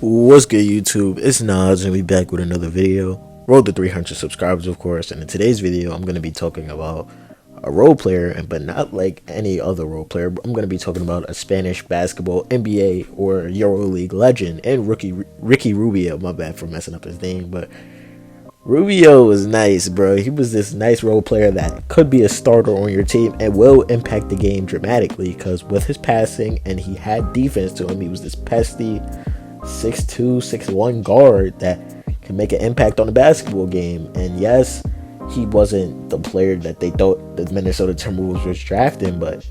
What's good, YouTube? It's Nas, and we back with another video. Road to 300 subscribers, of course. And in today's video, I'm going to be talking about a role player, but not like any other role player. I'm going to be talking about a Spanish basketball NBA or EuroLeague legend and Ricky Rubio. My bad for messing up his name, but Rubio was nice, bro. He was this nice role player that could be a starter on your team and will impact the game dramatically because with his passing and he had defense to him, he was this pesty 6'2", 6'1" guard that can make an impact on the basketball game. And yes, he wasn't the player that they thought the Minnesota Timberwolves was drafting, but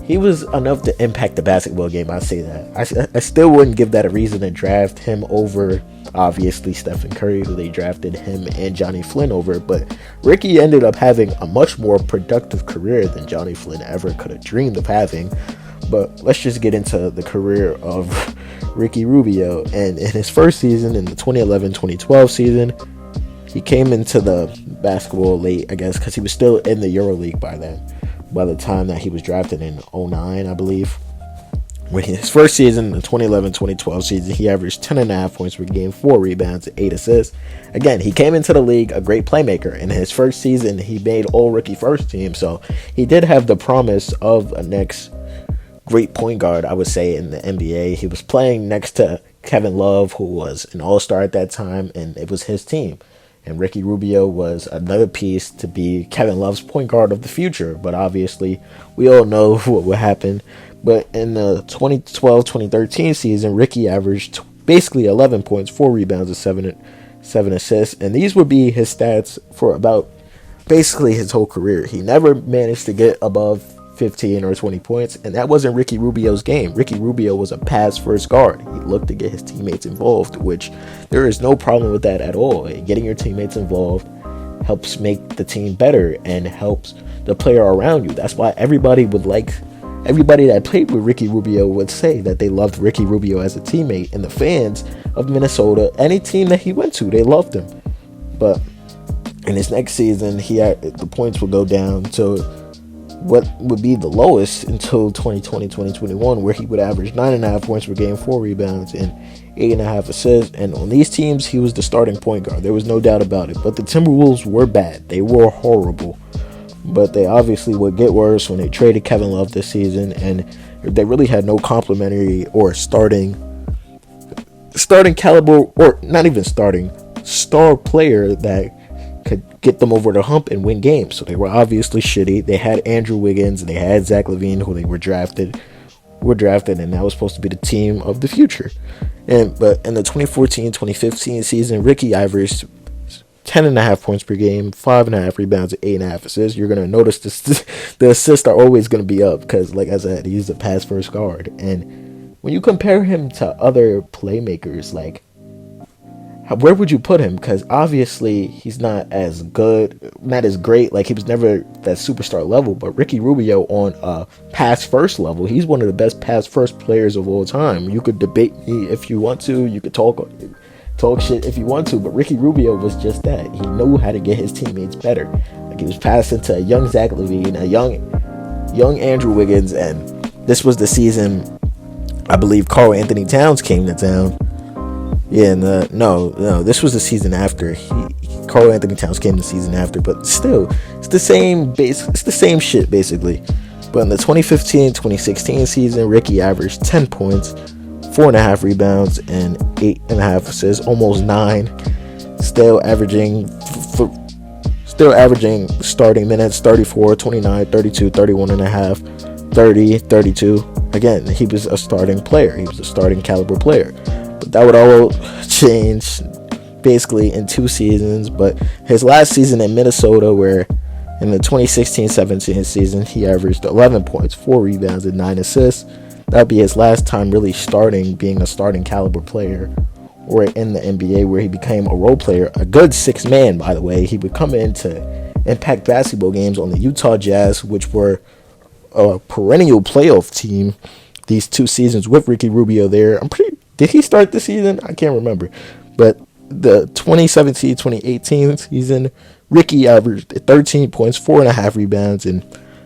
he was enough to impact the basketball game. I say that. I still wouldn't give that a reason to draft him over, obviously, Stephen Curry, who they drafted him and Johnny Flynn over. But Ricky ended up having a much more productive career than Johnny Flynn ever could have dreamed of having. But let's just get into the career of Ricky Rubio. And in his first season, in the 2011-2012 season, he came into the basketball late, I guess, because he was still in the EuroLeague by then. By the time that he was drafted in 2009, I believe. When his first season, the 2011-2012 season, he averaged 10.5 points per game, 4 rebounds, and 8 assists. Again, he came into the league a great playmaker. In his first season, he made all-rookie first team, so he did have the promise of a next great point guard, I would say, in the NBA. He was playing next to Kevin Love, who was an all-star at that time, and it was his team. And Ricky Rubio was another piece to be Kevin Love's point guard of the future. But obviously, we all know what would happen. But in the 2012-2013 season, Ricky averaged basically 11 points, 4 rebounds, and 7 assists. And these would be his stats for about basically his whole career. He never managed to get above 15 or 20 points, and that wasn't Ricky Rubio's game. Ricky Rubio was a pass-first guard. He looked to get his teammates involved, which there is no problem with that at all. Getting your teammates involved helps make the team better and helps the player around you. That's why everybody that played with Ricky Rubio would say that they loved Ricky Rubio as a teammate, and the fans of Minnesota, any team that he went to, they loved him. But in his next season, the points would go down to what would be the lowest until 2020-2021, where he would average 9.5 points per game, 4 rebounds, and 8.5 assists. And on these teams, he was the starting point guard. There was no doubt about it. But the Timberwolves were bad. They were horrible. But they obviously would get worse when they traded Kevin Love this season, and they really had no complimentary or starting caliber, or not even starting, star player that could get them over the hump and win games. So they were obviously shitty. They had Andrew Wiggins and they had Zach LaVine, who they were drafted, and that was supposed to be the team of the future. But in the 2014-2015 season, Ricky averaged 10.5 points per game, 5.5 rebounds, and 8.5 assists. You're gonna notice the assists are always gonna be up because, like I said, he's a pass first guard. And when you compare him to other playmakers, like, where would you put him? Because obviously he's not as good, not as great. Like, he was never that superstar level. But Ricky Rubio on a pass first level, he's one of the best pass first players of all time. You could debate me if you want to. You could talk shit if you want to. But Ricky Rubio was just that. He knew how to get his teammates better. Like, he was passing to a young Zach LaVine, a young Andrew Wiggins, and this was the season I believe Karl Anthony Towns came to town. Yeah, no, this was the season after. Karl Anthony Towns came the season after, but still, it's the same shit, basically. But in the 2015-2016 season, Ricky averaged 10 points, 4.5 rebounds, and 8.5 assists, almost 9. Still averaging starting minutes, 34, 29, 32, 31.5, 30, 32. Again, he was a starting player. He was a starting caliber player. But that would all change basically in 2 seasons. But his last season in Minnesota, where in the 2016-17 season, he averaged 11 points, 4 rebounds, and 9 assists. That would be his last time really being a starting caliber player, or in the NBA, where he became a role player, a good 6-man, by the way. He would come in to impact basketball games on the Utah Jazz, which were a perennial playoff team these 2 seasons with Ricky Rubio there. Did he start the season? I can't remember. But the 2017-2018 season, Ricky averaged 13 points, 4.5 rebounds, and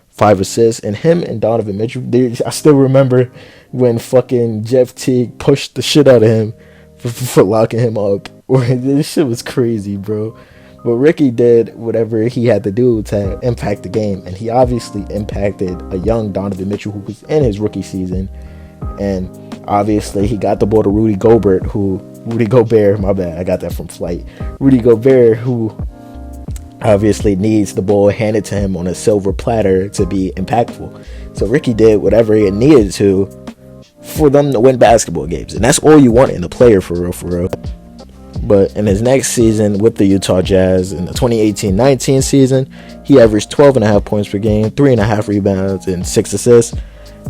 5 assists. And him and Donovan Mitchell, I still remember when fucking Jeff Teague pushed the shit out of him for locking him up. This shit was crazy, bro. But Ricky did whatever he had to do to impact the game, and he obviously impacted a young Donovan Mitchell who was in his rookie season, and obviously he got the ball to Rudy Gobert, my bad, I got that from Flight. Rudy Gobert, who obviously needs the ball handed to him on a silver platter to be impactful. So Ricky did whatever he needed to for them to win basketball games, and that's all you want in a player, for real. But in his next season with the Utah Jazz, in the 2018-19 season, he averaged 12.5 points per game, 3.5 rebounds, and 6 assists,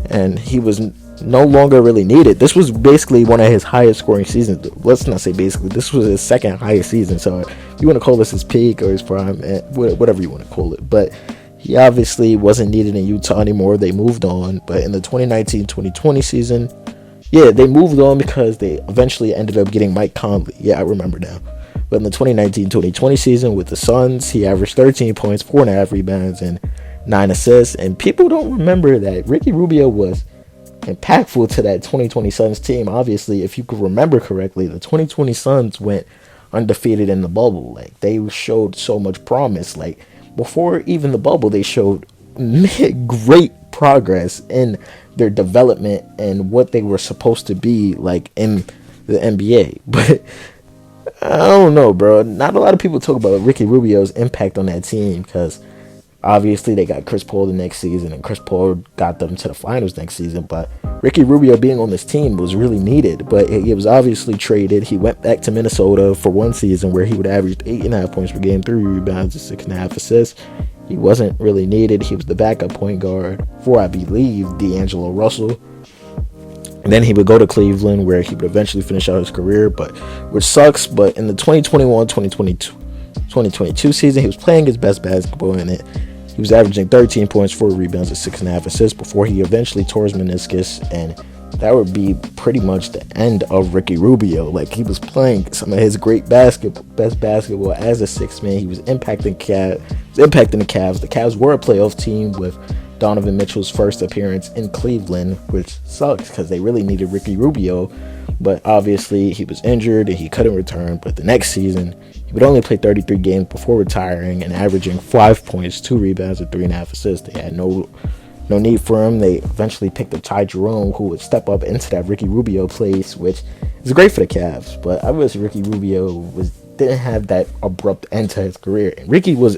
and he was no longer really needed. This was basically one of his highest scoring seasons. Let's not say basically, this was his second highest season, so you want to call this his peak or his prime, whatever you want to call it. But he obviously wasn't needed in Utah anymore. They moved on. But in the 2019-2020 season, yeah, they moved on because they eventually ended up getting Mike Conley. Yeah, I remember now. But in the 2019-2020 season with the Suns, he averaged 13 points, 4.5 rebounds, and 9 assists. And people don't remember that Ricky Rubio was impactful to that 2020 Suns team. Obviously, if you could remember correctly, the 2020 Suns went undefeated in the bubble. Like, they showed so much promise. Like, before even the bubble, they showed great progress in their development and what they were supposed to be like in the NBA. But I don't know, bro. Not a lot of people talk about Ricky Rubio's impact on that team, because obviously they got Chris Paul the next season, and Chris Paul got them to the finals next season. But Ricky Rubio being on this team was really needed. But he was obviously traded. He went back to Minnesota for one season where he would average 8.5 points per game, 3 rebounds, and 6.5 assists. He wasn't really needed. He was the backup point guard for, I believe, D'Angelo Russell. And then he would go to Cleveland, where he would eventually finish out his career, which sucks. But in the 2021-2022 season, he was playing his best basketball in it. He was averaging 13 points, 4 rebounds, and 6.5 assists before he eventually tore his meniscus, and that would be pretty much the end of Ricky Rubio. Like, he was playing some of his best basketball as a sixth man. He was impacting the Cavs. The Cavs were a playoff team with Donovan Mitchell's first appearance in Cleveland, which sucks because they really needed Ricky Rubio. But obviously he was injured and he couldn't return. But the next season, he would only play 33 games before retiring and averaging 5 points, 2 rebounds, and 3.5 assists. They had no need for him. They eventually picked up Ty Jerome, who would step up into that Ricky Rubio place, which is great for the Cavs. But I wish Ricky Rubio didn't have that abrupt end to his career. And Ricky was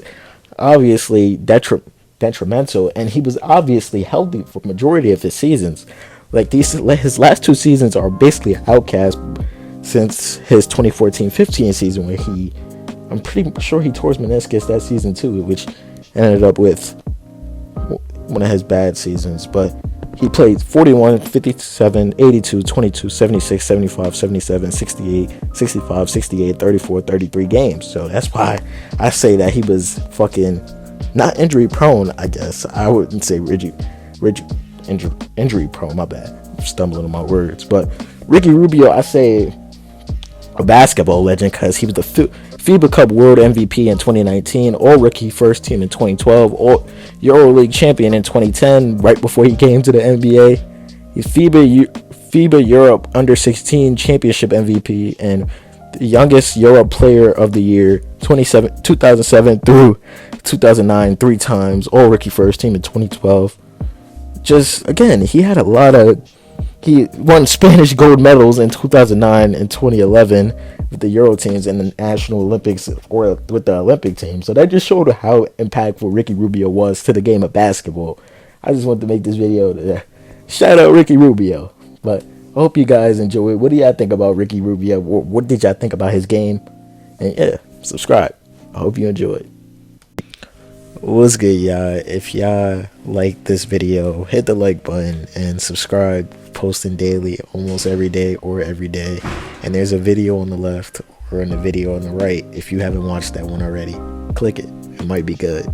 obviously detrimental, and he was obviously healthy for majority of his seasons. Like, his last 2 seasons are basically outcast since his 2014-15 season, where I'm pretty sure he tore his meniscus that season too, which ended up with one of his bad seasons. But he played 41, 57, 82, 22, 76, 75, 77, 68, 65, 68, 34, 33 games. So that's why I say that he was fucking not injury prone, I guess. I wouldn't say injury prone, my bad. I'm stumbling on my words. But Ricky Rubio, I say a basketball legend, because he was the FIBA Cup World MVP in 2019, All-Rookie First Team in 2012, EuroLeague Champion in 2010, right before he came to the NBA. He's FIBA Europe Under-16 Championship MVP and the youngest Europe Player of the Year, 2007 through 2009, 3 times, All-Rookie First Team in 2012. Just, again, he won Spanish gold medals in 2009 and 2011 with the Euro teams and the National Olympics, or with the Olympic team. So that just showed how impactful Ricky Rubio was to the game of basketball. I just wanted to make this video to shout out Ricky Rubio. But I hope you guys enjoy it. What do y'all think about Ricky Rubio? What did y'all think about his game? And yeah, subscribe. I hope you enjoy it. What's good, y'all? If y'all like this video, hit the like button and subscribe. Posting daily, almost every day or every day. And there's a video on the left or in the video on the right. If you haven't watched that one already, click it. It might be good.